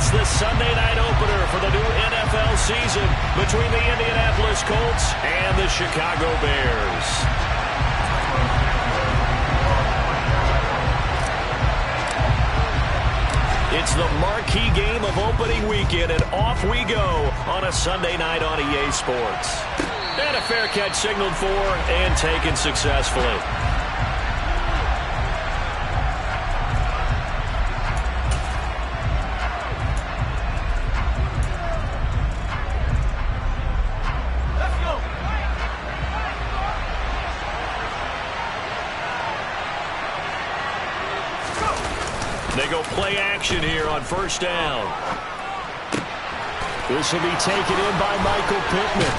It's the Sunday night opener for the new NFL season between the Indianapolis Colts and the Chicago Bears. It's the marquee game of opening weekend, and off we go on a Sunday night on EA Sports. And a fair catch signaled for and taken successfully. They go play action here on first down. This will be taken in by Michael Pittman.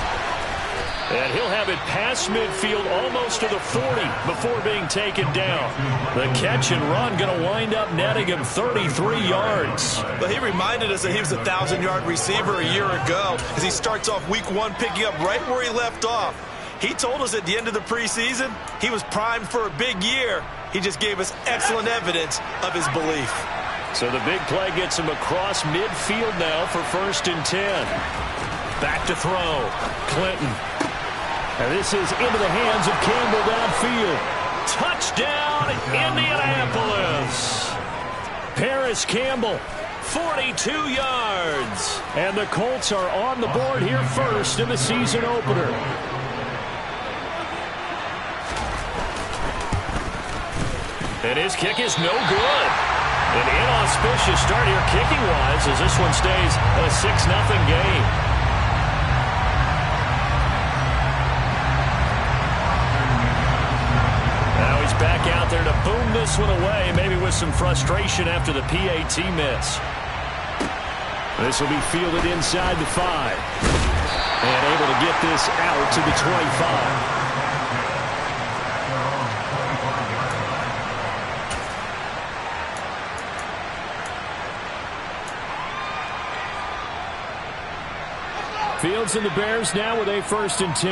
And he'll have it past midfield almost to the 40 before being taken down. The catch and run going to wind up netting him 33 yards. But he reminded us that he was a 1,000-yard receiver a year ago as he starts off week one picking up right where he left off. He told us at the end of the preseason he was primed for a big year. He just gave us excellent evidence of his belief. So the big play gets him across midfield now for 1st and 10. Back to throw. Clinton. And this is into the hands of Campbell downfield. Touchdown, Indianapolis. Paris Campbell, 42 yards. And the Colts are on the board here first in the season opener. And his kick is no good. An inauspicious start here kicking-wise as this one stays a 6-0 game. Now he's back out there to boom this one away, maybe with some frustration after the PAT miss. This will be fielded inside the 5. And able to get this out to the 25. Fields and the Bears now with a 1st and 10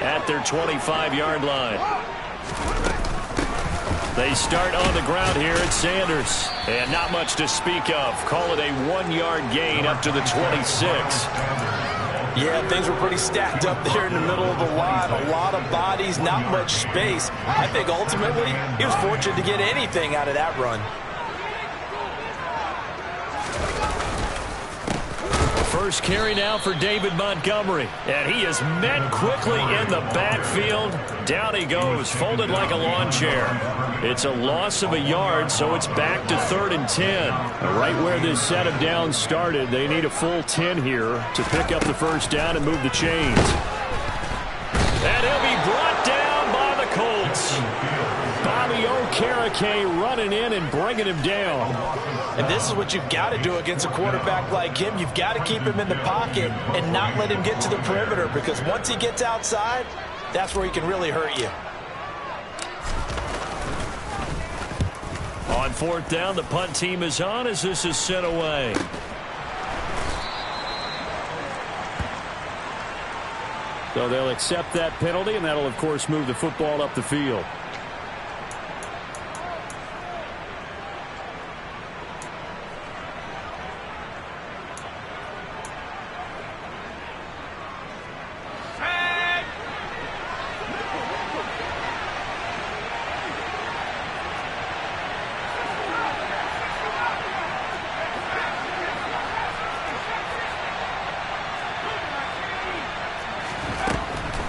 at their 25-yard line. They start on the ground here at Sanders. And not much to speak of. Call it a 1-yard gain up to the 26. Yeah, things were pretty stacked up there in the middle of the line. A lot of bodies, not much space. I think ultimately he was fortunate to get anything out of that run. First carry now for David Montgomery. And he is met quickly in the backfield. Down he goes, folded like a lawn chair. It's a loss of a yard, so it's back to 3rd and 10. Right where this set of downs started, they need a full 10 here to pick up the first down and move the chains. And he'll be brought down by the Colts. Bobby Okereke running in and bringing him down. And this is what you've got to do against a quarterback like him. You've got to keep him in the pocket and not let him get to the perimeter, because once he gets outside, that's where he can really hurt you. On 4th down, the punt team is on as this is sent away. So they'll accept that penalty, and that'll, of course, move the football up the field.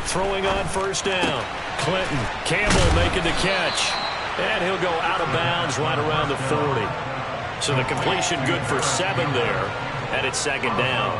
Throwing on 1st down. Clinton. Campbell making the catch. And he'll go out of bounds right around the 40. So the completion good for 7 there. And it's 2nd down.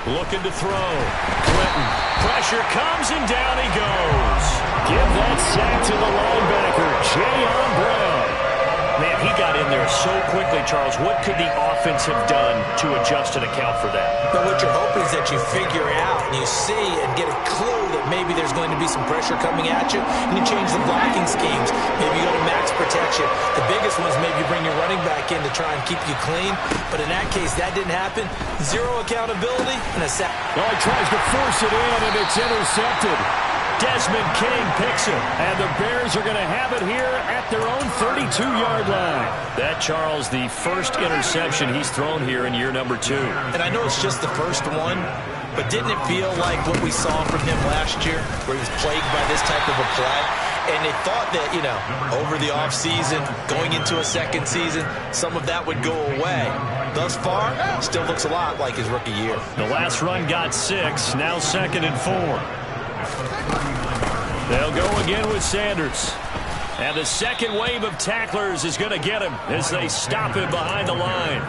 Looking to throw. Clinton. Pressure comes and down he goes. Give that sack to the linebacker, Jayon Brown. Man, he got got in there so quickly, Charles. What could the offense have done to adjust and account for that? But what you're hoping is that you figure out and you see and get a clue that maybe there's going to be some pressure coming at you, and you change the blocking schemes. Maybe you go to max protection. The biggest one is maybe you bring your running back in to try and keep you clean. But in that case, that didn't happen. Zero accountability and a sack. Oh, he tries to force it in, and it's intercepted. Desmond King picks it, and the Bears are going to have it here at their own 32-yard line. That, Charles, the first interception he's thrown here in year number 2. And I know it's just the first one, but didn't it feel like what we saw from him last year, where he was plagued by this type of a play? And they thought that, you know, over the offseason, going into a second season, some of that would go away. Thus far, still looks a lot like his rookie year. The last run got 6, now 2nd and 4. They'll go again with Sanders. And the second wave of tacklers is going to get him as they stop him behind the line.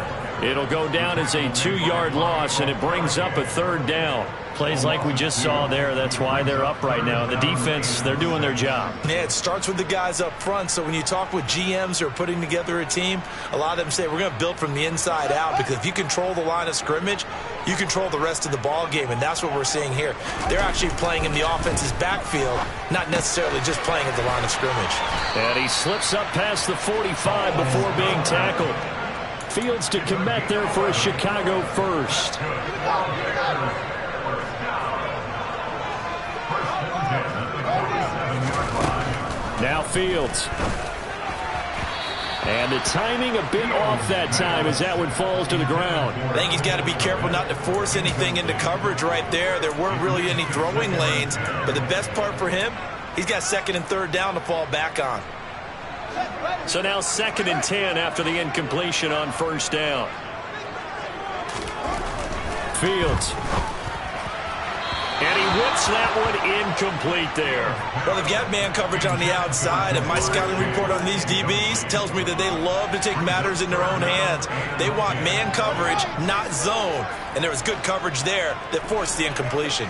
It'll go down as a 2-yard loss, and it brings up a 3rd down. Plays like we just saw there. That's why they're up right now. The defense, they're doing their job. Yeah, it starts with the guys up front. So when you talk with GMs who are putting together a team, a lot of them say we're going to build from the inside out, because if you control the line of scrimmage, you control the rest of the ball game, and that's what we're seeing here. They're actually playing in the offense's backfield, not necessarily just playing at the line of scrimmage. And he slips up past the 45 before being tackled. Fields to commit there for a Chicago first. Now Fields. And the timing a bit off that time as that one falls to the ground. I think he's got to be careful not to force anything into coverage right there. There weren't really any throwing lanes, but the best part for him, he's got 2nd and 3rd down to fall back on. So now 2nd and 10 after the incompletion on 1st down. Fields. And he whips that one incomplete there. Well, they've got man coverage on the outside, and my scouting report on these DBs tells me that they love to take matters in their own hands. They want man coverage, not zone. And there was good coverage there that forced the incompletion.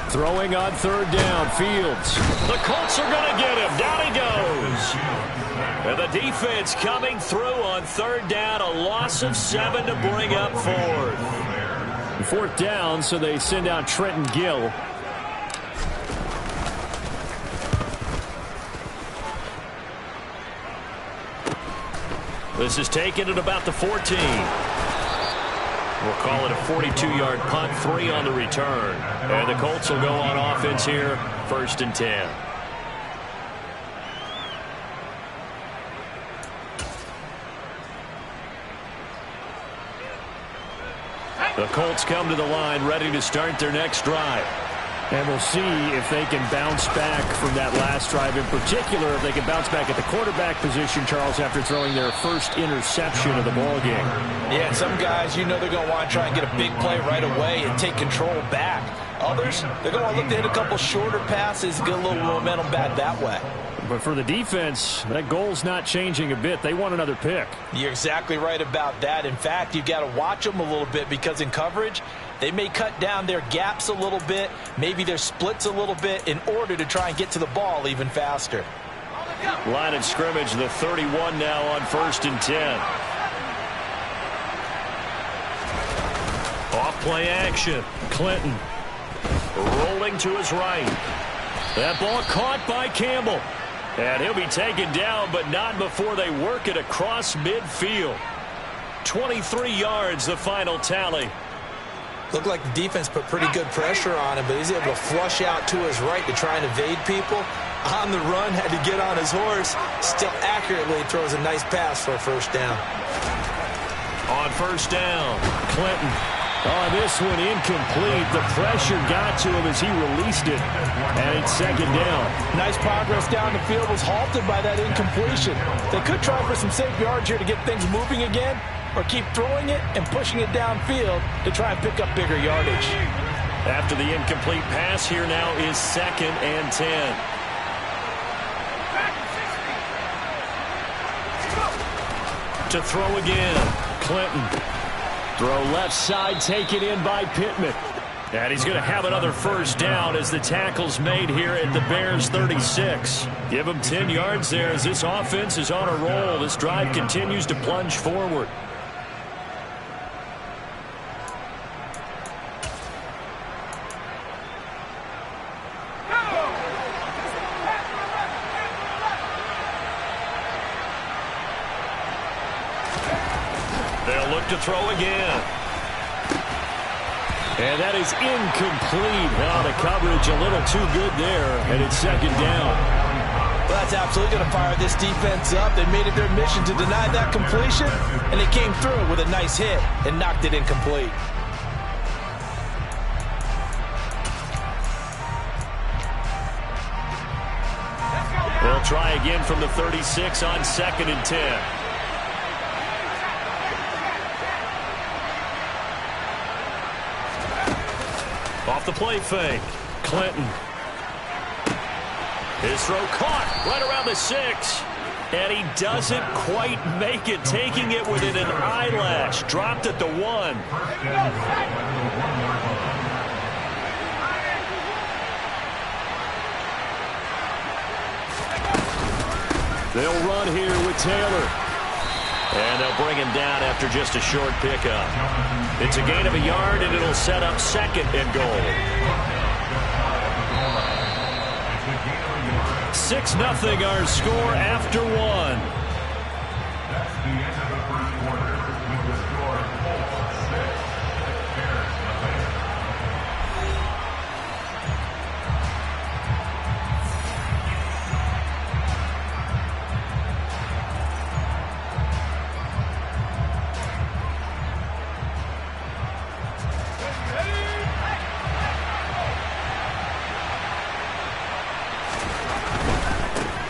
Throwing on 3rd down, Fields. The Colts are going to get him. Down he goes. And the defense coming through on 3rd down, a loss of 7 to bring up 4th. 4th down, so they send out Trenton Gill. This is taken at about the 14. We'll call it a 42-yard punt, 3 on the return. And the Colts will go on offense here, 1st and 10. The Colts come to the line ready to start their next drive. And we'll see if they can bounce back from that last drive. In particular, if they can bounce back at the quarterback position, Charles, after throwing their first interception of the ball game. Yeah, and some guys, you know they're going to want to try and get a big play right away and take control back. Others, they're going to want to look to hit a couple shorter passes, get a little momentum back that way. But for the defense, that goal's not changing a bit. They want another pick. You're exactly right about that. In fact, you've got to watch them a little bit, because in coverage, they may cut down their gaps a little bit, maybe their splits a little bit, in order to try and get to the ball even faster. Line of scrimmage, the 31 now on 1st and 10. Off play action. Clinton rolling to his right. That ball caught by Campbell. And he'll be taken down, but not before they work it across midfield. 23 yards, the final tally. Looked like the defense put pretty good pressure on him, but he's able to flush out to his right to try and evade people. On the run, had to get on his horse. Still accurately throws a nice pass for a 1st down. On 1st down, Clinton. Oh, this one incomplete. The pressure got to him as he released it. And it's 2nd down. Nice progress down the field, was halted by that incompletion. They could try for some safe yards here to get things moving again, or keep throwing it and pushing it downfield to try and pick up bigger yardage. After the incomplete pass, here now is 2nd and 10. To throw again, Clinton. Throw left side taken in by Pittman. And he's going to have another first down as the tackle's made here at the Bears' 36. Give him 10 yards there as this offense is on a roll. This drive continues to plunge forward. They'll look to throw again. And that is incomplete. Oh, the coverage a little too good there, and it's second down. Well, that's absolutely going to fire this defense up. They made it their mission to deny that completion, and they came through with a nice hit and knocked it incomplete. They'll try again from the 36 on 2nd and 10. Off the play fake. Clinton. His throw caught right around the 6. And he doesn't quite make it, taking it within an eyelash. Dropped at the 1. They'll run here with Taylor. And they'll bring him down after just a short pickup. It's a gain of a yard, and it'll set up 2nd and goal. 6-0 our score after 1.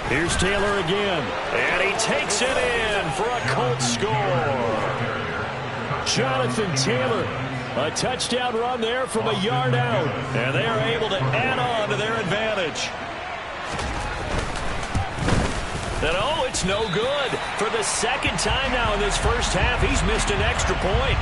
Here's Taylor again, and he takes it in for a Colts score. Jonathan Taylor, a touchdown run there from a yard out, and they are able to add on to their advantage. And oh, it's no good. For the 2nd time now in this first half, he's missed an extra point.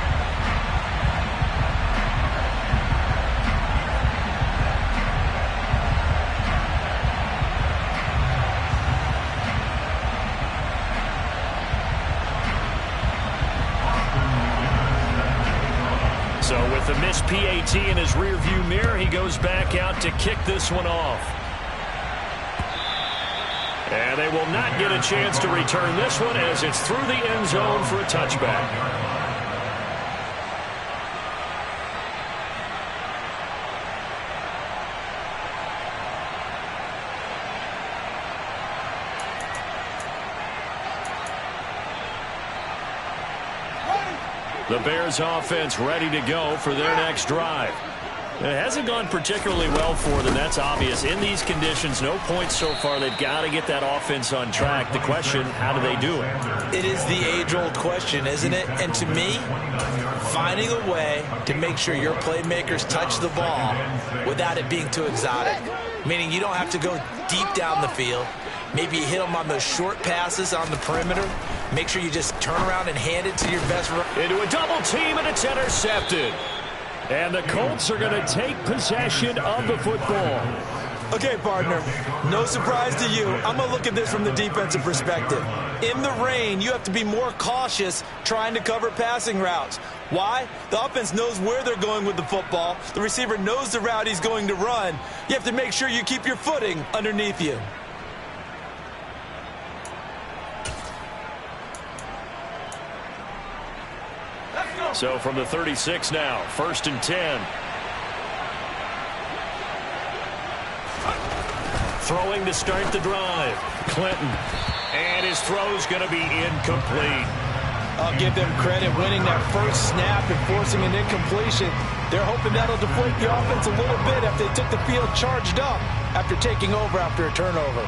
So with the missed PAT in his rearview mirror, he goes back out to kick this one off. And they will not get a chance to return this one as it's through the end zone for a touchback. The Bears offense ready to go for their next drive. It hasn't gone particularly well for them. That's obvious. In these conditions, no points so far. They've got to get that offense on track. The question, how do they do it? It is the age-old question, isn't it? And to me, finding a way to make sure your playmakers touch the ball without it being too exotic. Meaning you don't have to go deep down the field. Maybe you hit them on those short passes on the perimeter. Make sure you just turn around and hand it to your best runner. Into a double team, and it's intercepted. And the Colts are going to take possession of the football. Okay, partner, no surprise to you. I'm going to look at this from the defensive perspective. In the rain, you have to be more cautious trying to cover passing routes. Why? The offense knows where they're going with the football. The receiver knows the route he's going to run. You have to make sure you keep your footing underneath you. So from the 36 now, 1st and 10. Throwing to start the drive. Clinton. And his throw's going to be incomplete. I'll give them credit winning that first snap and forcing an incompletion. They're hoping that'll deflate the offense a little bit after they took the field charged up after taking over after a turnover.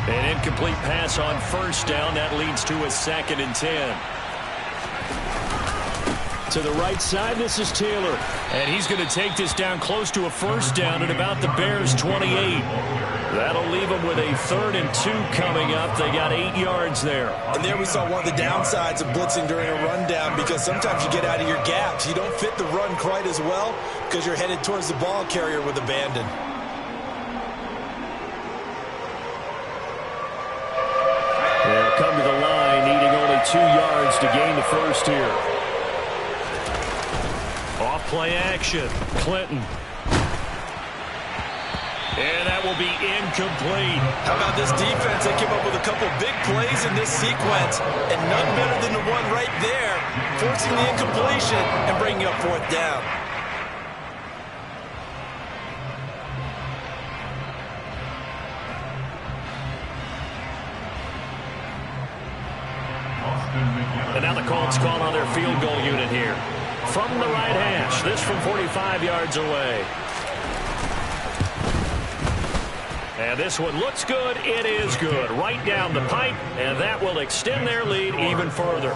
An incomplete pass on 1st down. That leads to a 2nd and 10. To the right side, this is Taylor. And he's going to take this down close to a first down at about the Bears' 28. That'll leave them with a 3rd and 2 coming up. They got 8 yards there. And there we saw one of the downsides of blitzing during a rundown, because sometimes you get out of your gaps. You don't fit the run quite as well because you're headed towards the ball carrier with abandon. They'll come to the line, needing only 2 yards to gain the first here. Off play action, Clinton. And that will be incomplete. How about this defense? They came up with a couple big plays in this sequence, and none better than the one right there, forcing the incompletion and bringing up 4th down. And now the Colts call on their field goal unit here. From the right hash, this from 45 yards away. And this one looks good. It is good. Right down the pipe, and that will extend their lead even further.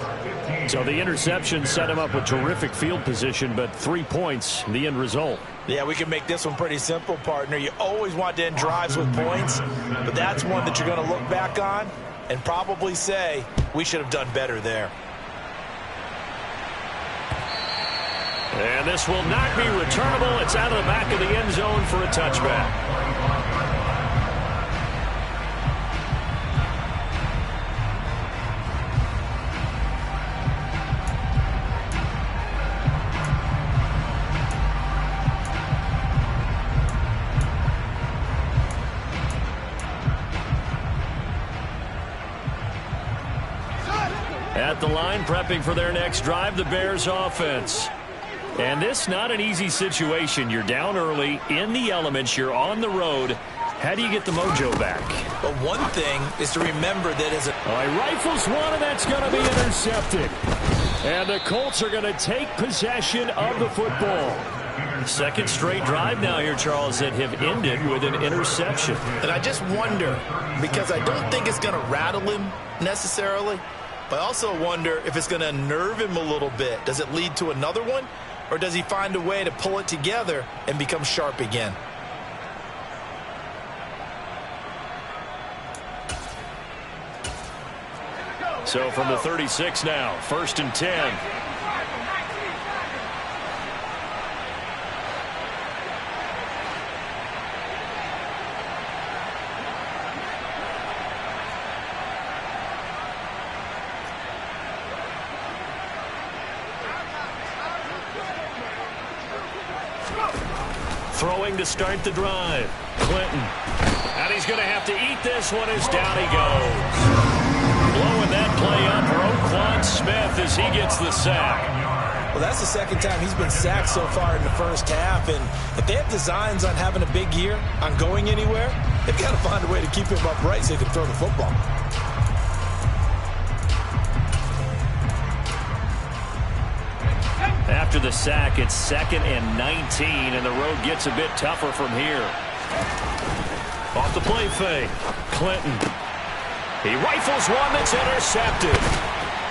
So the interception set him up with terrific field position, but 3 points, the end result. Yeah, we can make this one pretty simple, partner. You always want to end drives with points, but that's one that you're going to look back on and probably say, we should have done better there. And this will not be returnable. It's out of the back of the end zone for a touchback. At the line, prepping for their next drive, the Bears offense. And this not an easy situation. You're down early, in the elements, you're on the road. How do you get the mojo back? But one thing is to remember that as a... He rifles one, and that's going to be intercepted. And the Colts are going to take possession of the football. Second straight drive now here, Charles, that have ended with an interception. And I just wonder, because I don't think it's going to rattle him necessarily, but I also wonder if it's going to unnerve him a little bit. Does it lead to another one? Or does he find a way to pull it together and become sharp again? So from the 36 now, 1st and 10. Throwing to start the drive. Clinton. And he's going to have to eat this one as down he goes. Blowing that play up, Roquan Smith as he gets the sack. Well, that's the second time he's been sacked so far in the first half. And if they have designs on having a big year, on going anywhere, they've got to find a way to keep him upright so he can throw the football. After the sack, it's 2nd and 19, and the road gets a bit tougher from here. Off the play fake, Clinton. He rifles one that's intercepted.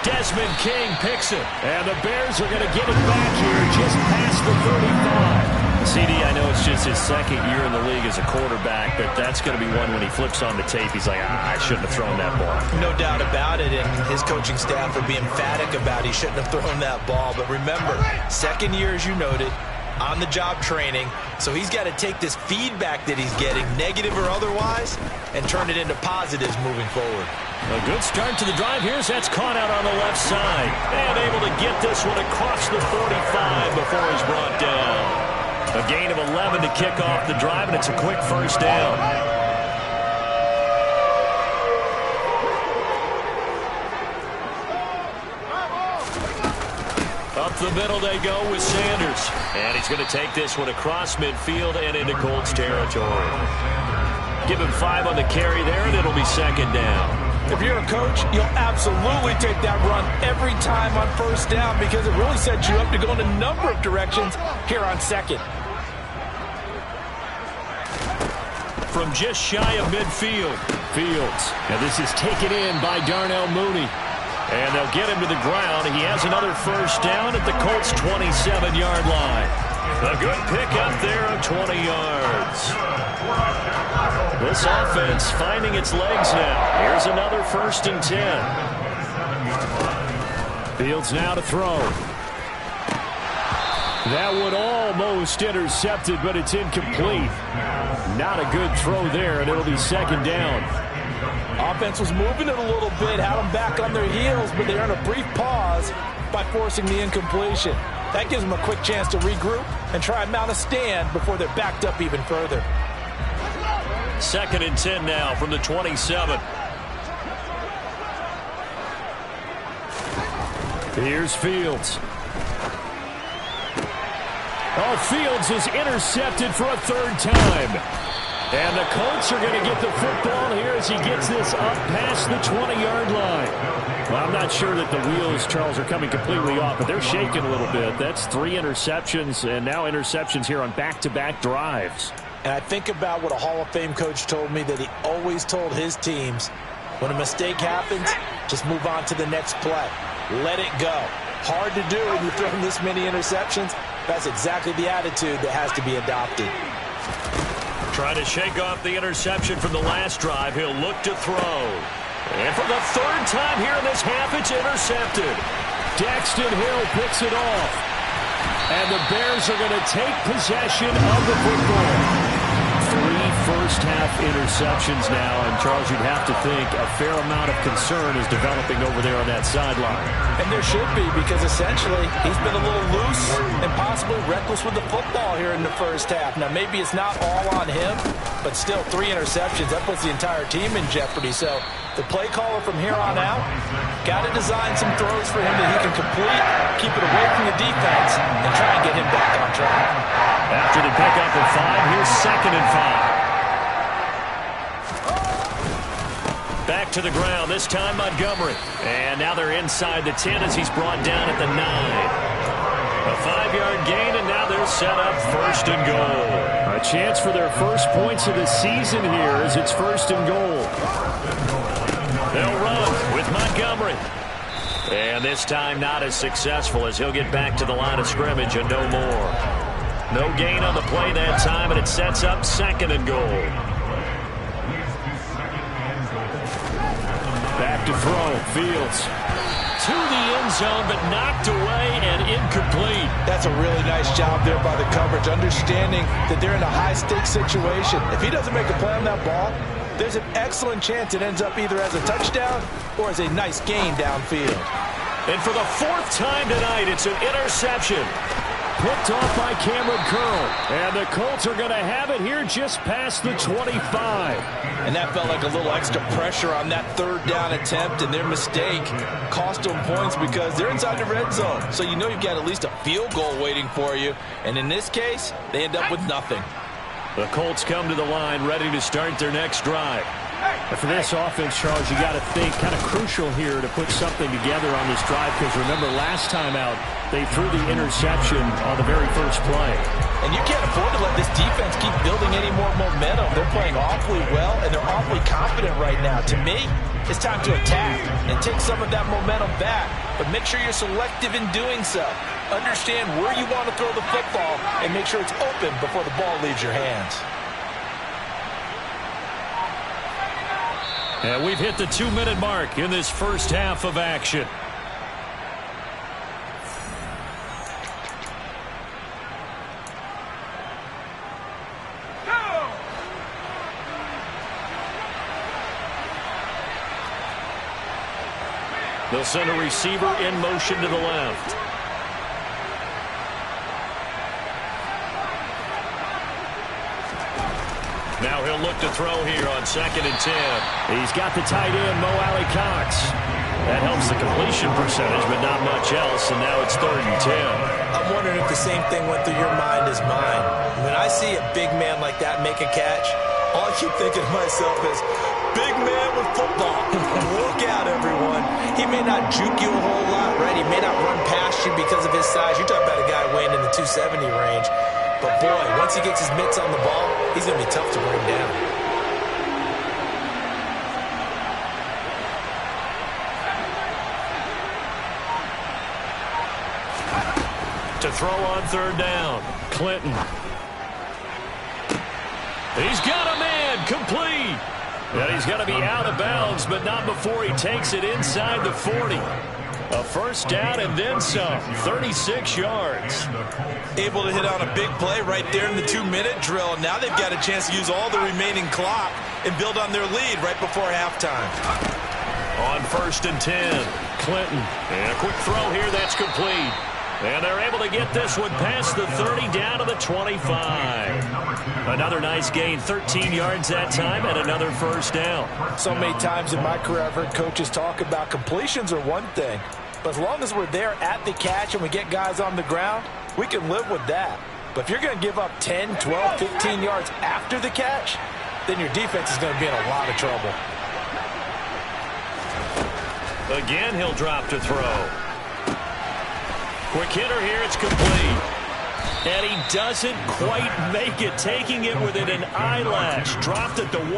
Desmond King picks it, and the Bears are going to get it back here just past the 35. CD, I know it's just his 2nd year in the league as a quarterback, but that's going to be one when he flips on the tape, he's like, I shouldn't have thrown that ball. No doubt about it, and his coaching staff would be emphatic about he shouldn't have thrown that ball. But remember, 2nd year, as you noted, on-the-job training, so he's got to take this feedback that he's getting, negative or otherwise, and turn it into positives moving forward. A good start to the drive. Here's that's caught out on the left side. And able to get this one across the 45 before he's brought down. A gain of 11 to kick off the drive, and it's a quick first down. Up the middle they go with Sanders. And he's going to take this one across midfield and into Colts territory. Give him 5 on the carry there, and it'll be 2nd down. If you're a coach, you'll absolutely take that run every time on 1st down because it really sets you up to go in a number of directions here on 2nd. From just shy of midfield, Fields. Now this is taken in by Darnell Mooney. And they'll get him to the ground. He has another first down at the Colts' 27-yard line. A good pickup there of 20 yards. This offense finding its legs now. Here's another 1st and 10. Fields now to throw. That one almost intercepted, but it's incomplete. Not a good throw there, and it'll be 2nd down. Offense was moving it a little bit, had them back on their heels, but they earned a brief pause by forcing the incompletion. That gives them a quick chance to regroup and try and mount a stand before they're backed up even further. 2nd and 10 now from the 27. Here's Fields. Oh, Fields is intercepted for a 3rd time. And the Colts are going to get the football here as he gets this up past the 20-yard line. Well, I'm not sure that the wheels, Charles, are coming completely off, but they're shaking a little bit. That's 3 interceptions, and now interceptions here on back-to-back drives. And I think about what a Hall of Fame coach told me that he always told his teams, when a mistake happens, just move on to the next play. Let it go. Hard to do when you've thrown this many interceptions. That's exactly the attitude that has to be adopted. Trying to shake off the interception from the last drive. He'll look to throw. And for the 3rd time here in this half, it's intercepted. Daxton Hill picks it off. And the Bears are going to take possession of the football. 3 first-half interceptions now. And, Charles, you'd have to think a fair amount of concern is developing over there on that sideline. And there should be, because essentially he's been a little loose and possibly reckless with the football here in the first half. Now, maybe it's not all on him, but still 3 interceptions. That puts the entire team in jeopardy. So the play caller from here on out got to design some throws for him that he can complete, keep it away from the defense, and try and get him back on track. After the pickup of 5, here's 2nd and 5. Back to the ground, this time Montgomery. And now they're inside the 10 as he's brought down at the 9. A 5-yard gain, and now they're set up 1st and goal. A chance for their first points of the season here as it's 1st and goal. They'll run with Montgomery. And this time not as successful as he'll get back to the line of scrimmage and no more. No gain on the play that time, and it sets up 2nd and goal. Back to throw. Fields to the end zone, but knocked away and incomplete. That's a really nice job there by the coverage, understanding that they're in a high-stakes situation. If he doesn't make a play on that ball, there's an excellent chance it ends up either as a touchdown or as a nice gain downfield. And for the 4th time tonight, it's an interception. Picked off by Cameron Curl. And the Colts are going to have it here just past the 25. And that felt like a little extra pressure on that 3rd down attempt, and their mistake cost them points because they're inside the red zone. So you know you've got at least a field goal waiting for you. And in this case, they end up with nothing. The Colts come to the line ready to start their next drive. And for this offense, Charles, you got to think kind of crucial here to put something together on this drive, because remember last time out they threw the interception on the very first play. And you can't afford to let this defense keep building any more momentum. They're playing awfully well, and they're awfully confident right now. To me, it's time to attack and take some of that momentum back, but make sure you're selective in doing so. Understand where you want to throw the football and make sure it's open before the ball leaves your hands. And we've hit the 2-minute mark in this first half of action. They'll send a receiver in motion to the left. Now he'll look to throw here on 2nd and 10. He's got the tight end, Mo Alley Cox. That helps the completion percentage, but not much else, and now it's 3rd and 10. I'm wondering if the same thing went through your mind as mine. When I see a big man like that make a catch, all I keep thinking to myself is, big man with football. Look out, everyone. He may not juke you a whole lot, right? He may not run past you because of his size. You're talking about a guy weighing in the 270 range. But, boy, once he gets his mitts on the ball, he's going to be tough to bring down. to throw on third down. Clinton. He's got a man, complete. And he's going to be out of bounds, but not before he takes it inside the 40. A first down and then some, 36 yards. Able to hit on a big play right there in the 2-minute drill. Now they've got a chance to use all the remaining clock and build on their lead right before halftime. On 1st and 10, Clinton. And a quick throw here, that's complete. And they're able to get this one past the 30 down to the 25. Another nice gain, 13 yards that time, and another first down. So many times in my career I've heard coaches talk about completions are one thing, but as long as we're there at the catch and we get guys on the ground, we can live with that. But if you're going to give up 10, 12, 15 yards after the catch, then your defense is going to be in a lot of trouble. Again, he'll drop to throw. Quick hitter here, it's complete. And he doesn't quite make it, taking it within an eyelash. Dropped it to 1.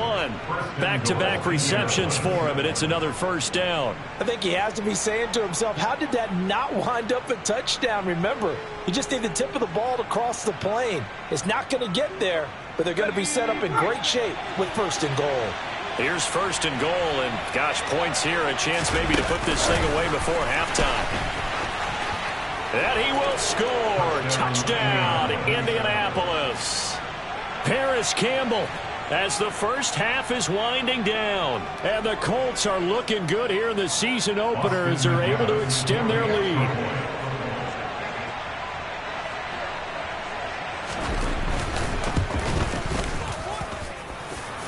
Back-to-back receptions for him, and it's another first down. I think he has to be saying to himself, how did that not wind up a touchdown? Remember, you just need the tip of the ball to cross the plane. It's not going to get there, but they're going to be set up in great shape with 1st and goal. Here's 1st and goal, and gosh, points here, a chance maybe to put this thing away before halftime. And he will score. Touchdown, Indianapolis. Paris Campbell, as the first half is winding down. And the Colts are looking good here in the season opener as they're able to extend their lead.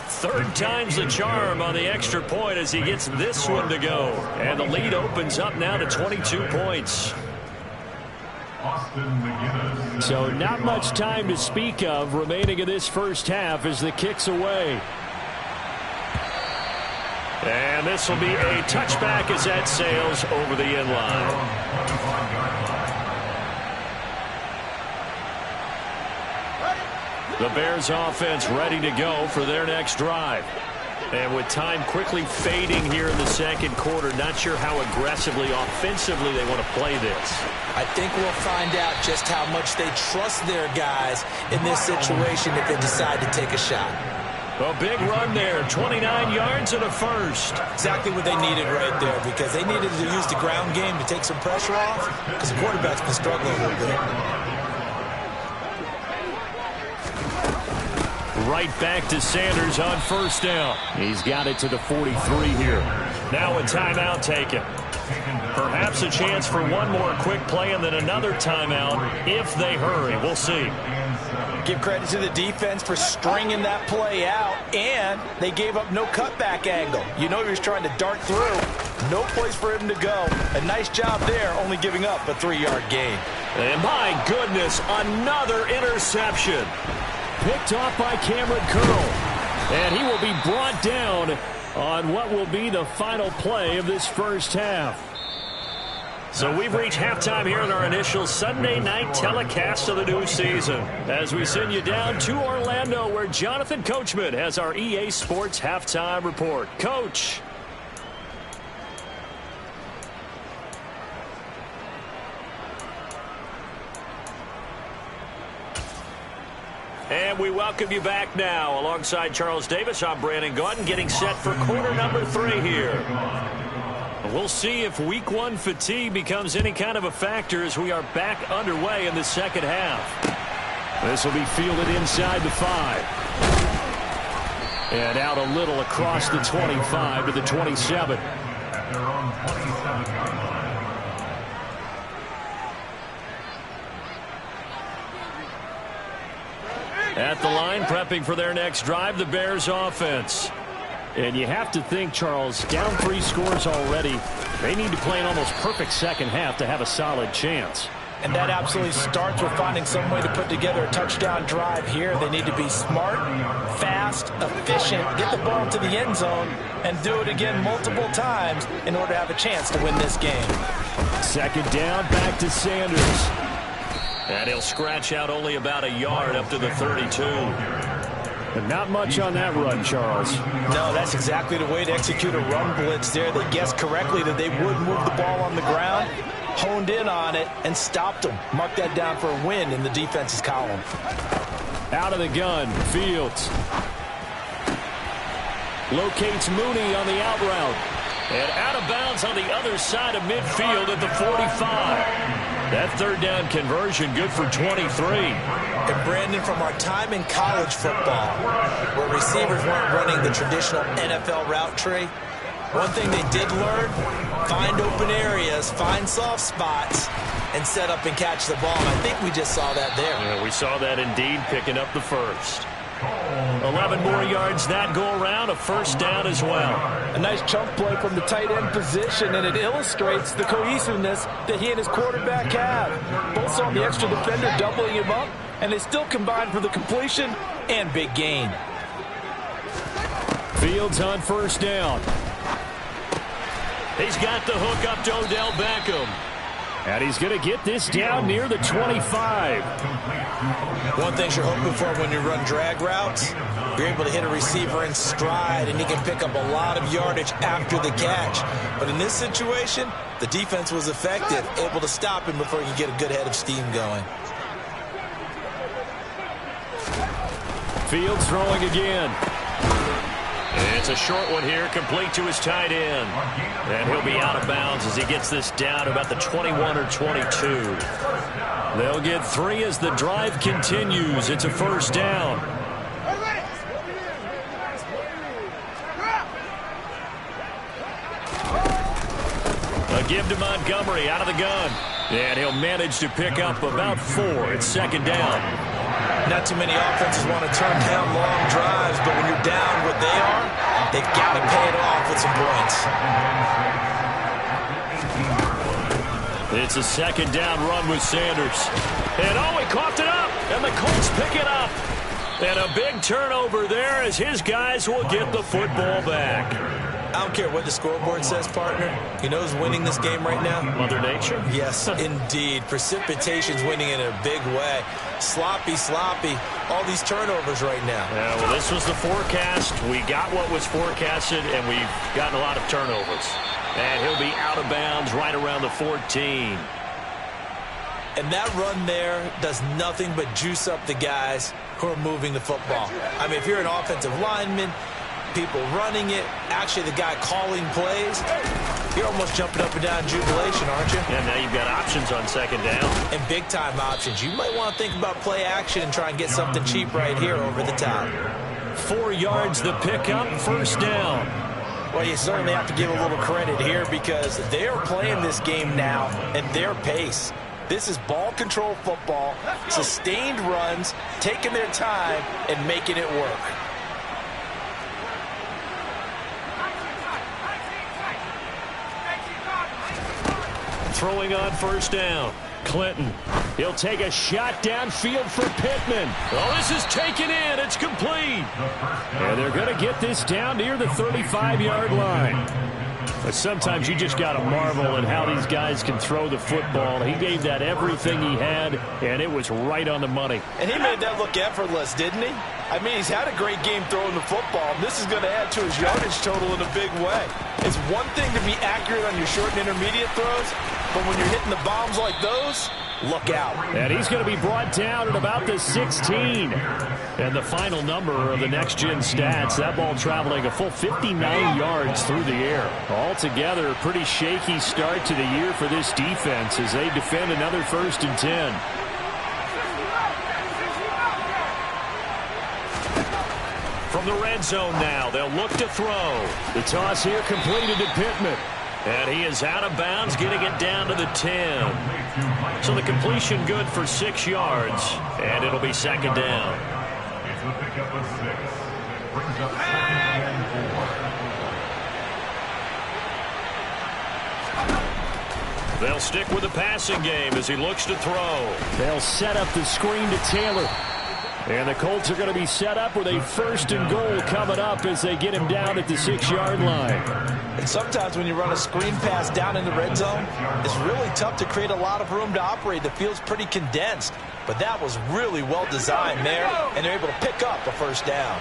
Third time's the charm on the extra point as he gets this one to go. And the lead opens up now to 22 points. So not much time to speak of remaining in this first half as the kick's away. And this will be a touchback as that sails over the end line. The Bears offense ready to go for their next drive. And with time quickly fading here in the second quarter, not sure how aggressively, offensively they want to play this. I think we'll find out just how much they trust their guys in this situation if they decide to take a shot. A big run there, 29 yards and a first. Exactly what they needed right there, because they needed to use the ground game to take some pressure off, because the quarterback's been struggling a little bit. Right back to Sanders on first down. He's got it to the 43 here. Now a timeout taken. Perhaps a chance for one more quick play and then another timeout if they hurry. We'll see. Give credit to the defense for stringing that play out, and they gave up no cutback angle. You know he was trying to dart through. No place for him to go. A nice job there, only giving up a 3-yard gain. And my goodness, another interception. Picked off by Cameron Curl. And he will be brought down on what will be the final play of this first half. So we've reached halftime here in our initial Sunday night telecast of the new season. As we send you down to Orlando, where Jonathan Coachman has our EA Sports halftime report. Coach. And we welcome you back now. Alongside Charles Davis, I'm Brandon Gaudin, getting set for quarter number 3 here. We'll see if week 1 fatigue becomes any kind of a factor as we are back underway in the second half. This will be fielded inside the 5. And out a little across the 25 to the 27. At the line, prepping for their next drive, the Bears offense. And you have to think, Charles, down 3 scores already. They need to play an almost perfect second half to have a solid chance. And that absolutely starts with finding some way to put together a touchdown drive here. They need to be smart, fast, efficient, get the ball to the end zone, and do it again multiple times in order to have a chance to win this game. Second down, back to Sanders. And he'll scratch out only about a yard up to the 32. But not much on that run, Charles. No, that's exactly the way to execute a run blitz there. They guessed correctly that they would move the ball on the ground. honed in on it and stopped him. Mark that down for a win in the defense's column. Out of the gun, Fields. Locates Mooney on the out route. And out of bounds on the other side of midfield at the 45. That third down conversion good for 23. And Brandon, from our time in college football, where receivers weren't running the traditional NFL route tree, one thing they did learn, find open areas, find soft spots, and set up and catch the ball. And I think we just saw that there. Yeah, we saw that indeed, picking up the first. 11 more yards that go around, a first down as well. A nice chunk play from the tight end position, and it illustrates the cohesiveness that he and his quarterback have. Both saw the extra defender doubling him up, and they still combined for the completion and big gain. Fields on first down. He's got the hook up to Odell Beckham. And he's going to get this down near the 25. One thing you're hoping for when you run drag routes, you're able to hit a receiver in stride, and he can pick up a lot of yardage after the catch. But in this situation, the defense was effective, able to stop him before he could get a good head of steam going. Fields throwing again. It's a short one here, complete to his tight end. And he'll be out of bounds as he gets this down to about the 21 or 22. They'll get 3 as the drive continues. It's a first down. A give to Montgomery out of the gun. And he'll manage to pick up about 4. It's second down. Not too many offenses want to turn down long drives, but when you're down what they are, they've got to pay it off with some points. It's a second down run with Sanders. And oh, he coughed it up, and the Colts pick it up. And a big turnover there as his guys will get the football back. I don't care what the scoreboard says, partner. You know who's winning this game right now? Mother Nature? Yes, indeed. Precipitation's winning in a big way. Sloppy, all these turnovers right now. Yeah, well, this was the forecast. We got what was forecasted, and we've gotten a lot of turnovers. And he'll be out of bounds right around the 14. And that run there does nothing but juice up the guys who are moving the football. I mean, if you're an offensive lineman, people running it, actually the guy calling plays, you're almost jumping up and down in jubilation, aren't you? Yeah, now you've got options on second down. And big-time options. You might want to think about play action and try and get something cheap right here over the top. 4 yards the pickup, first down. Well, you certainly have to give a little credit here because they're playing this game now at their pace. This is ball control football, sustained runs, taking their time and making it work. Throwing on first down. Clinton. He'll take a shot downfield for Pittman. Oh, this is taken in. It's complete. And they're going to get this down near the 35-yard line. But sometimes you just got to marvel at how these guys can throw the football. He gave that everything he had, and it was right on the money. And he made that look effortless, didn't he? I mean, he's had a great game throwing the football. This is going to add to his yardage total in a big way. It's one thing to be accurate on your short and intermediate throws, but when you're hitting the bombs like those, look out. And he's going to be brought down at about the 16. And the final number of the next-gen stats, that ball traveling a full 59 yards through the air. Altogether, a pretty shaky start to the year for this defense as they defend another 1st and 10. From the red zone now, they'll look to throw. The toss here completed to Pittman. And he is out of bounds, getting it down to the 10. So the completion good for 6 yards, and it'll be second down. They'll stick with the passing game as he looks to throw. They'll set up the screen to Taylor. And the Colts are going to be set up with a 1st and goal coming up as they get him down at the 6-yard line. And sometimes when you run a screen pass down in the red zone, it's really tough to create a lot of room to operate. The field's pretty condensed. But that was really well designed there, and they're able to pick up a first down.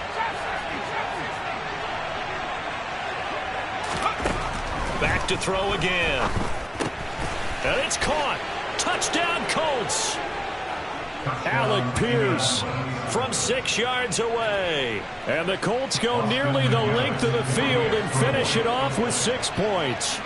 Back to throw again. And it's caught. Touchdown, Colts. Alec Pierce from 6 yards away. And the Colts go nearly the length of the field and finish it off with 6 points.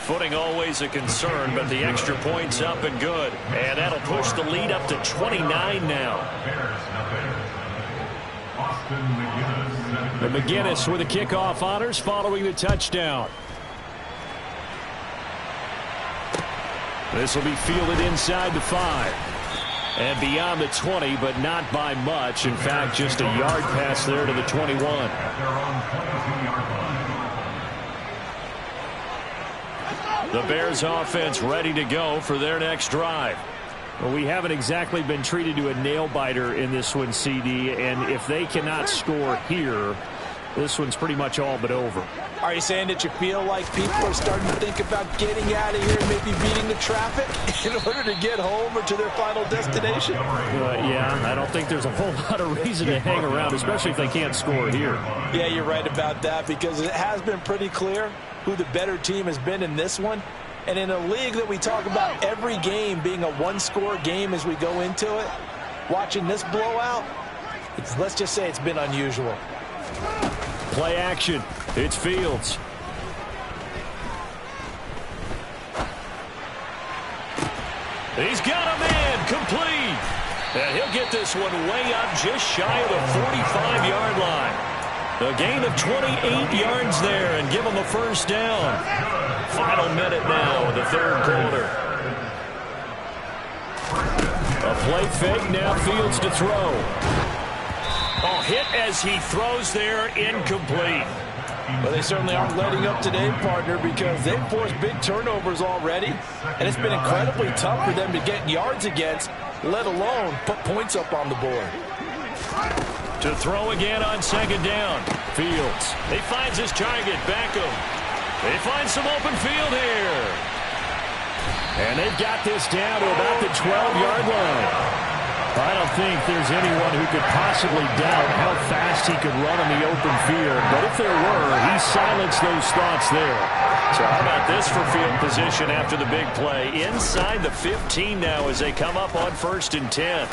Footing always a concern, but the extra point's up and good. And that'll push the lead up to 29 now. And McGinnis with the kickoff honors following the touchdown. This will be fielded inside the 5. And beyond the 20, but not by much. In fact, just a yard pass there to the 21. The Bears offense ready to go for their next drive. Well, we haven't exactly been treated to a nail-biter in this one, CD, and if they cannot score here, this one's pretty much all but over. Are you saying that you feel like people are starting to think about getting out of here and maybe beating the traffic in order to get home or to their final destination? Yeah, I don't think there's a whole lot of reason to hang around, especially if they can't score here. Yeah, you're right about that, because it has been pretty clear who the better team has been in this one. And in a league that we talk about every game being a one-score game as we go into it, watching this blowout, let's just say it's been unusual. Play action. It's Fields. He's got a man complete. And he'll get this one way up just shy of the 45-yard line. A gain of 28 yards there and give him a first down. Final minute now of the third quarter. A play fake, now Fields to throw. Oh, hit as he throws there, incomplete. Well, they certainly aren't letting up today, partner, because they've forced big turnovers already, and it's been incredibly tough for them to get yards against, let alone put points up on the board. To throw again on second down. Fields. He finds his target. Beckham. They find some open field here. And they've got this down to about the 12-yard line. I don't think there's anyone who could possibly doubt how fast he could run on the open field. But if there were, he silenced those thoughts there. So how about this for field position after the big play? Inside the 15 now as they come up on 1st and 10.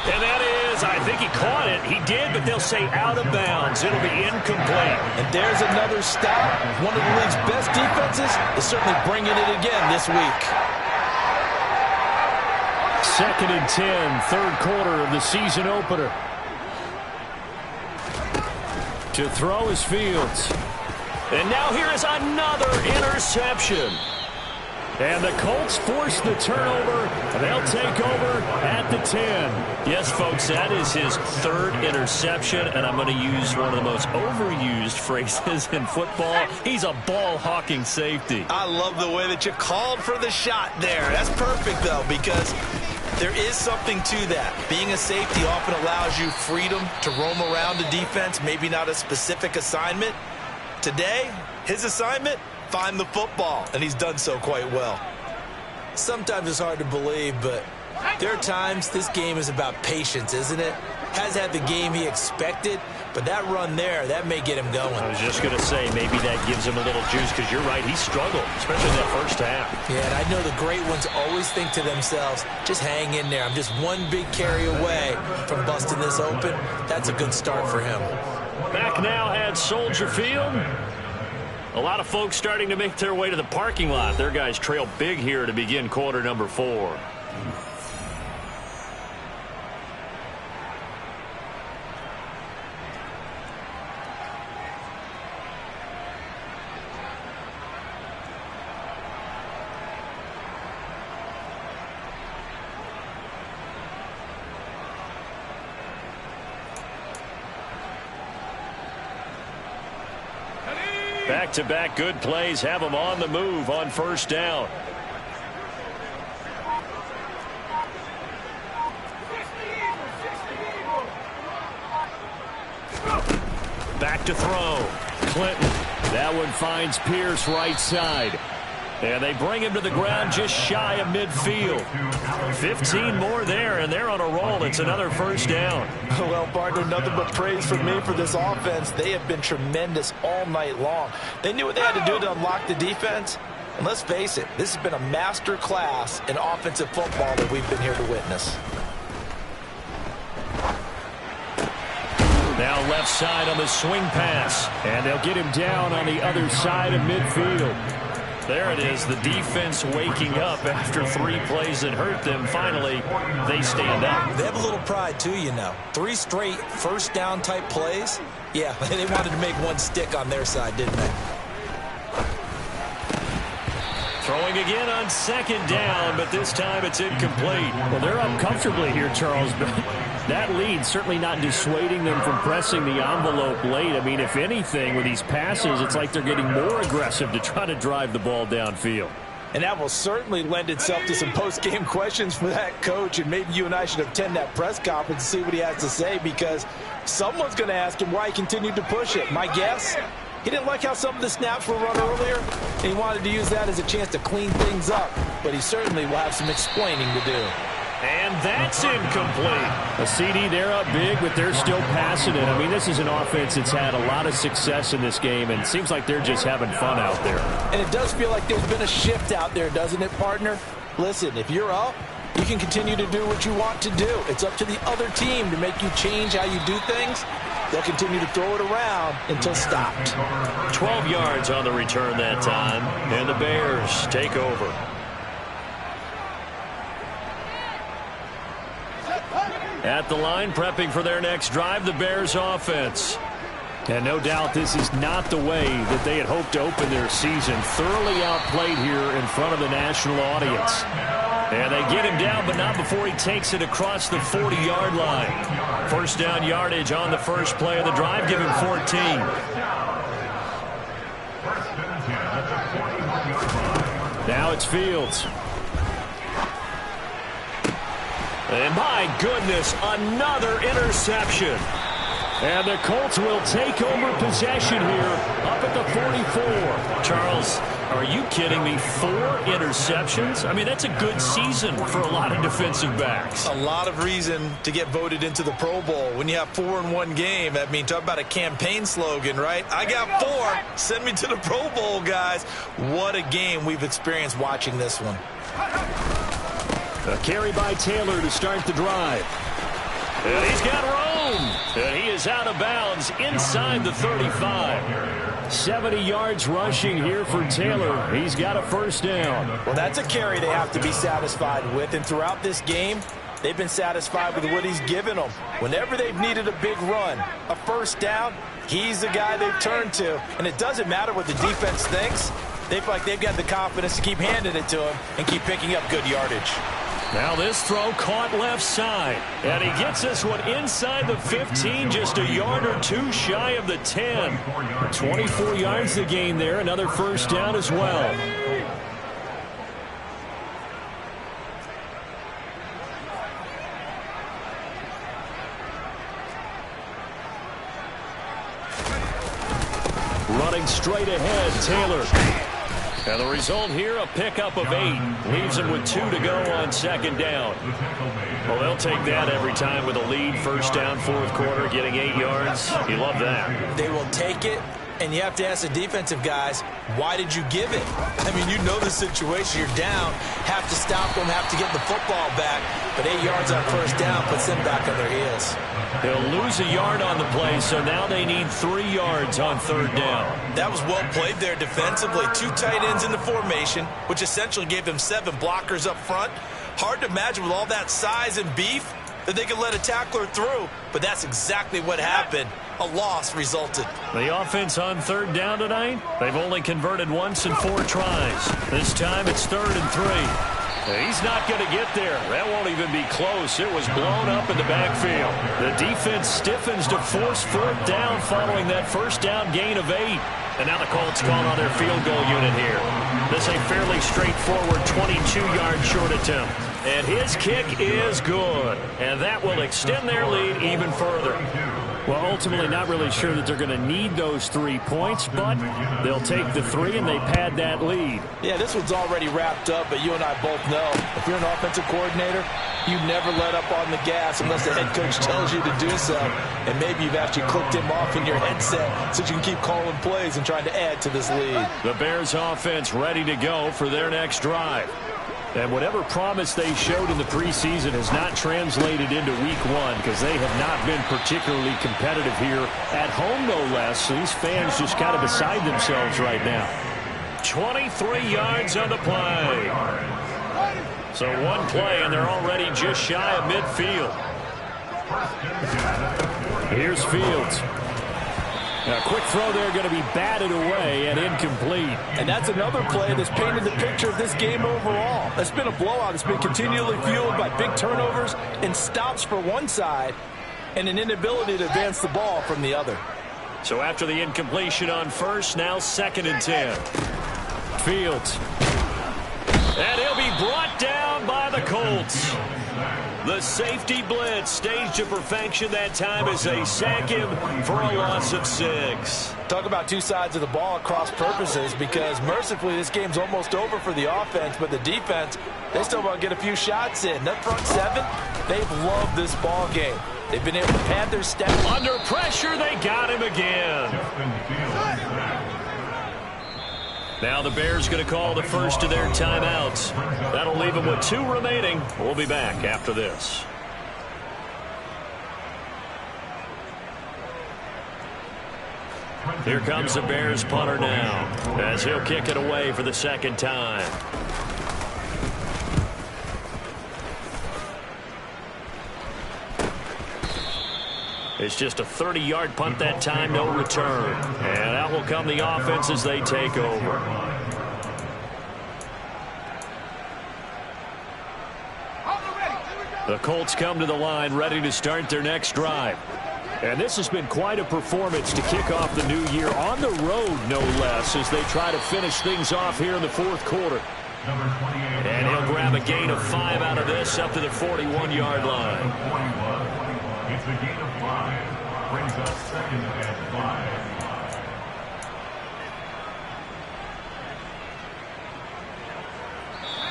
And that is, I think he caught it. He did, but they'll say out of bounds. It'll be incomplete. And there's another stop. One of the league's best defenses is certainly bringing it again this week. 2nd and 10, third quarter of the season opener. To throw is Fields. And now here is another interception. And the Colts force the turnover. They'll take over at the 10. Yes, folks, that is his 3rd interception, and I'm going to use one of the most overused phrases in football. He's a ball-hawking safety. I love the way that you called for the shot there. That's perfect, though, because there is something to that. Being a safety often allows you freedom to roam around the defense, maybe not a specific assignment. Today, his assignment, find the football, and he's done so quite well. Sometimes it's hard to believe, but there are times this game is about patience, isn't it? Has had the game he expected, but that run there, that may get him going. I was just going to say, maybe that gives him a little juice, because you're right, he struggled, especially in that first half. Yeah, and I know the great ones always think to themselves, just hang in there. I'm just one big carry away from busting this open. That's a good start for him. Back now at Soldier Field. A lot of folks starting to make their way to the parking lot. Their guys trail big here to begin quarter number 4. Back-to-back good plays have them on the move on first down. Back to throw. Clinton. That one finds Pierce right side. And they bring him to the ground just shy of midfield. 15 more there, and they're on a roll. It's another first down. Well, partner, nothing but praise from me for this offense. They have been tremendous all night long. They knew what they had to do to unlock the defense. And let's face it, this has been a master class in offensive football that we've been here to witness. Now left side on the swing pass. And they'll get him down on the other side of midfield. There it is, the defense waking up after 3 plays that hurt them. Finally, they stand up. They have a little pride, too, you know. 3 straight first down type plays. Yeah, they wanted to make one stick on their side, didn't they? Throwing again on second down, but this time it's incomplete. Well, they're up comfortably here, Charles, but that lead certainly not dissuading them from pressing the envelope late. I mean, if anything, with these passes, it's like they're getting more aggressive to try to drive the ball downfield. And that will certainly lend itself to some post-game questions for that coach, and maybe you and I should attend that press conference and see what he has to say, because someone's going to ask him why he continued to push it. My guess? He didn't like how some of the snaps were run earlier, and he wanted to use that as a chance to clean things up. But he certainly will have some explaining to do. And that's incomplete. A CD, they're up big, but they're still passing it. I mean, this is an offense that's had a lot of success in this game, and it seems like they're just having fun out there. And it does feel like there's been a shift out there, doesn't it, partner? Listen, if you're up, you can continue to do what you want to do. It's up to the other team to make you change how you do things. They'll continue to throw it around until stopped. 12 yards on the return that time, and the Bears take over. At the line, prepping for their next drive, the Bears offense. And no doubt this is not the way that they had hoped to open their season. Thoroughly outplayed here in front of the national audience. And they get him down, but not before he takes it across the 40-yard line. First down yardage on the first play of the drive. Give him 14. Now it's Fields. And my goodness, another interception. And the Colts will take over possession here up at the 44. Charles, are you kidding me? 4 interceptions? I mean, that's a good season for a lot of defensive backs. A lot of reason to get voted into the Pro Bowl. When you have 4 in one game, I mean, talk about a campaign slogan, right? I got 4. Send me to the Pro Bowl, guys. What a game we've experienced watching this one. A carry by Taylor to start the drive. And he's got room. And he is out of bounds inside the 35. 70 yards rushing here for Taylor. He's got a first down. Well, that's a carry they have to be satisfied with. And throughout this game, they've been satisfied with what he's given them. Whenever they've needed a big run, a first down, he's the guy they've turned to. And it doesn't matter what the defense thinks. They feel like they've got the confidence to keep handing it to him and keep picking up good yardage. Now this throw caught left side. And he gets this one inside the 15, just a yard or 2 shy of the 10. 24 yards to gain there. Another first down as well. Running straight ahead, Taylor. And the result here, a pickup of 8. Leaves him with 2 to go on second down. Well, they'll take that every time with a lead. First down, fourth quarter, getting 8 yards. You love that. They will take it, and you have to ask the defensive guys, why did you give it? I mean, you know the situation. You're down, have to stop them, have to get the football back. But 8 yards on first down puts them back on their heels. They'll lose a yard on the play, so now they need 3 yards on third down. That was well played there defensively. 2 tight ends in the formation, which essentially gave them 7 blockers up front. Hard to imagine with all that size and beef that they could let a tackler through, but that's exactly what happened. A loss resulted. The offense on third down tonight, they've only converted once in 4 tries. This time it's 3rd and 3. He's not going to get there. That won't even be close. It was blown up in the backfield. The defense stiffens to force 4th down following that first down gain of 8. And now the Colts call on their field goal unit here. This is a fairly straightforward 22-yard short attempt. And his kick is good. And that will extend their lead even further. Well, ultimately not really sure that they're going to need those 3 points, but they'll take the 3 and they pad that lead. Yeah, this one's already wrapped up, but you and I both know if you're an offensive coordinator, you never let up on the gas unless the head coach tells you to do so. And maybe you've actually clicked him off in your headset so you can keep calling plays and trying to add to this lead. The Bears offense ready to go for their next drive. And whatever promise they showed in the preseason has not translated into week 1 because they have not been particularly competitive here at home, no less. These fans just kind of beside themselves right now. 23 yards on the play. So one play, and they're already just shy of midfield. Here's Fields. A quick throw there going to be batted away and incomplete. And that's another play that's painted the picture of this game overall. It's been a blowout. It's been continually fueled by big turnovers and stops for one side and an inability to advance the ball from the other. So after the incompletion on first, now 2nd and 10. Fields. And he'll be brought down by the Colts. The safety blitz staged to perfection that time as they sack him for a loss of 6. Talk about two sides of the ball at cross purposes, because mercifully this game's almost over for the offense, but the defense, they still want to get a few shots in. That front 7, they've loved this ball game. They've been able to pad their step. Under pressure, they got him again. Now the Bears going to call the first of their timeouts. That'll leave them with 2 remaining. We'll be back after this. Here comes the Bears punter now as he'll kick it away for the 2nd time. It's just a 30-yard punt that time, no return. And out will come the offense as they take over. The Colts come to the line ready to start their next drive. And this has been quite a performance to kick off the new year on the road, no less, as they try to finish things off here in the 4th quarter. And he'll grab a gain of 5 out of this up to the 41-yard line. It's a gain of 5. Brings us 2nd and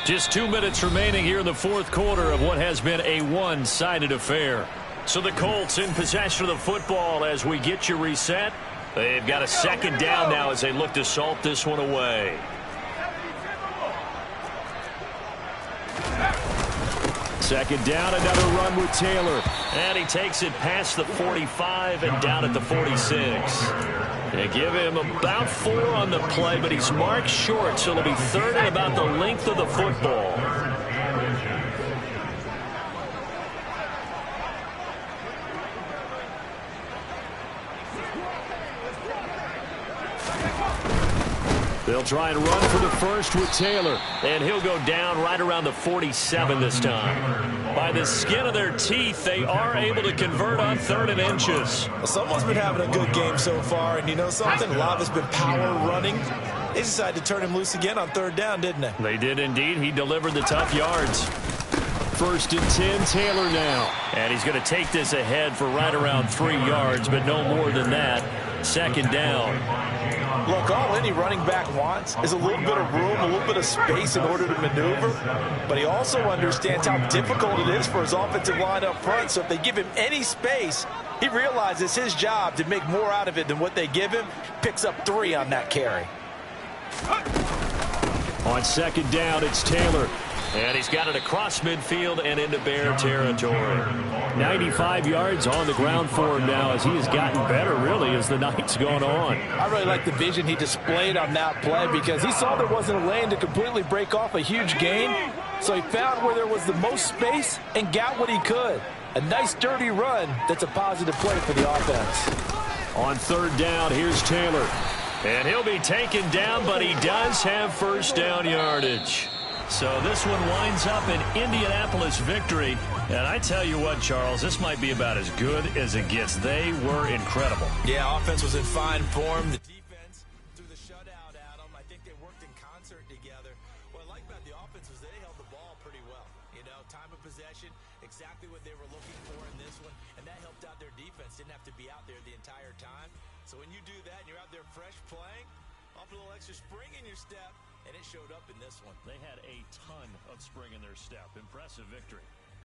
5. Just 2 minutes remaining here in the 4th quarter of what has been a one-sided affair. So the Colts in possession of the football as we get you reset. They've got a 2nd down now as they look to salt this one away. Second down, another run with Taylor. And he takes it past the 45 and down at the 46. They give him about 4 on the play, but he's marked short, so it'll be 3rd and about the length of the football. They'll try and run for the first with Taylor, and he'll go down right around the 47 this time. By the skin of their teeth, they are able to convert on 3rd and inches. Well, someone's been having a good game so far, and you know something? A lot of it's been power running. They decided to turn him loose again on 3rd down, didn't they? They did indeed. He delivered the tough yards. 1st and 10, Taylor now. And he's going to take this ahead for right around 3 yards, but no more than that. 2nd down. Look, all any running back wants is a little bit of room, a little bit of space in order to maneuver. But he also understands how difficult it is for his offensive line up front. So if they give him any space, he realizes his job to make more out of it than what they give him. Picks up 3 on that carry. On 2nd down, it's Taylor. And he's got it across midfield and into Bear territory. 95 yards on the ground for him now as he has gotten better, really, as the night's gone on. I really like the vision he displayed on that play because he saw there wasn't a lane to completely break off a huge gain. So he found where there was the most space and got what he could. A nice, dirty run that's a positive play for the offense. On 3rd down, here's Taylor. And he'll be taken down, but he does have 1st down yardage. So this one winds up an Indianapolis victory. And I tell you what, Charles, this might be about as good as it gets. They were incredible. Yeah, offense was in fine form. The defense threw the shutout at them. I think they worked in concert together. What I like about the offense was they held the ball pretty well. You know, time of possession, exactly what they were looking for in this one, and that helped out their defense. Didn't have to be out there the entire time. So when you do that and you're out there fresh playing, off a little extra spring in your step, and it showed up in this one. They had a ton of spring in their step. Impressive victory.